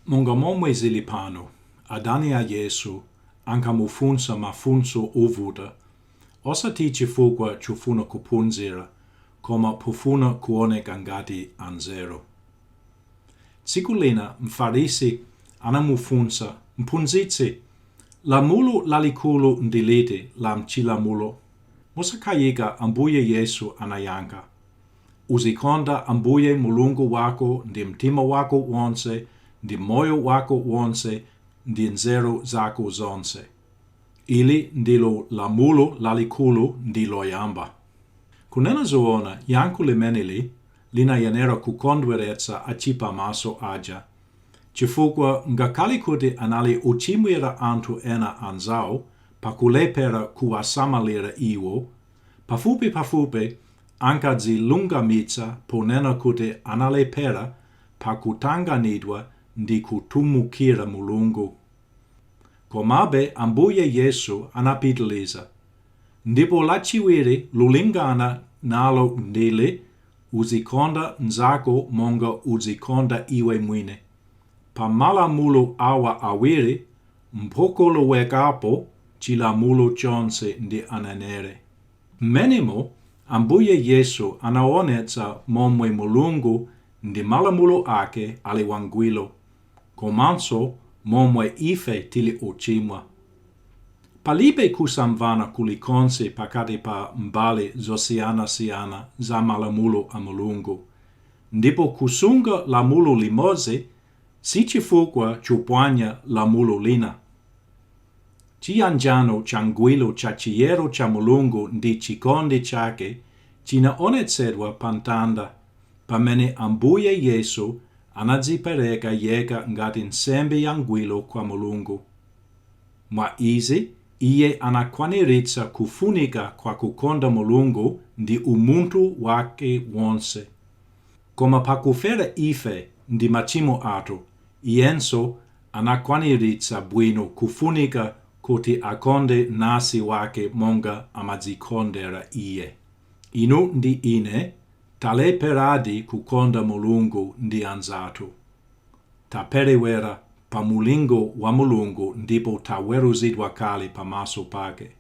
Monga momwe zilipano, adani a Yesu, anka mufunsa mafunso ovuta, osati chifukwa chufuna kuphunzira, koma pofuna kuoneka ngati anzeru. Tsiku lina mfarisi anamufunsa, mphunzitsi, lamulo lalikulu ndi liti la mchilamulo? Musakayika Ambuye Yesu anayankha, uzikonda Ambuye Mulungu wako ndi mtima wako wonse, ndi moyo wako wonse, ndi nzeru zako zonse. Ili ndilo lamulo lalikulu ndi loyamba. Kunena zoona, yankho limeneli linayenera kukondweretsa achipamaso aja, chifukwa ngakhale kuti anali uchimwira anthu ena anzawo pakulepera kuwasamalira iwo, pafupi ankadzilungamitsa ponena kuti analepera pakutanganidwa ndi kutumikira Mulungu. Komabe Ambuye Yesu anapitiliza, ndipo lachiwiri lulingana nalo ndili, uzikonda nzako monga uzikonda iwe mwini. Pa malamulo awa awiri, mpokolowekapo chilamulo chonse ndi aneneri. Mmenemo, Ambuye Yesu anaonetsa momwe Mulungu ndi malamulo ake ali wangwiro, komanso momwe ife tili ochimwa. Palibe kusamvana kulikonse pakati pa mbali zosiyanasiyana za malamulo a Mulungu, ndipo kusunga lamulo limodzi si chifukwa chophwanya lamulo lina. Chiyanjano changwiro cha chiyero cha Mulungu ndi chikondi chake chinaonetsedwa pa mtanda, pamene Ambuye Yesu anadzipereka yekha ngati nsembe yangwiro kwa Mulungu. Mwa izi, iye anakwaniritsa kufunika kwa kukonda Mulungu ndi umunthu wake wonse. Koma pakufera ife ndi machimo athu, iyenso anakwaniritsa bwino kufunika kuti akonde nasi wake monga amadzikondera iye. Inu ndi ine taleperadi kukonda Mulungu ndi anzathu. Taperewera pa mulingo wa Mulungu ndipo taweruzidwa kale pamaso pake.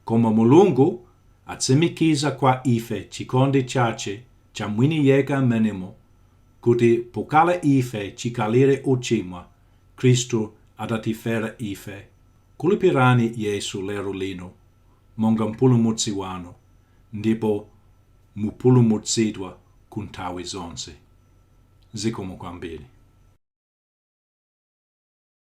Koma Mulungu atsimikiza kwa ife chikondi chache cha mwini yekha mmenemo, kuti pokala ife chikalire ochimwa, Kristu adatifera ife. Kulipirani Yesu lero lino, monga mpulumutsi wanu, ndipo mupulumutsidwa ku nthawi zonse. Zikomo kwambiri.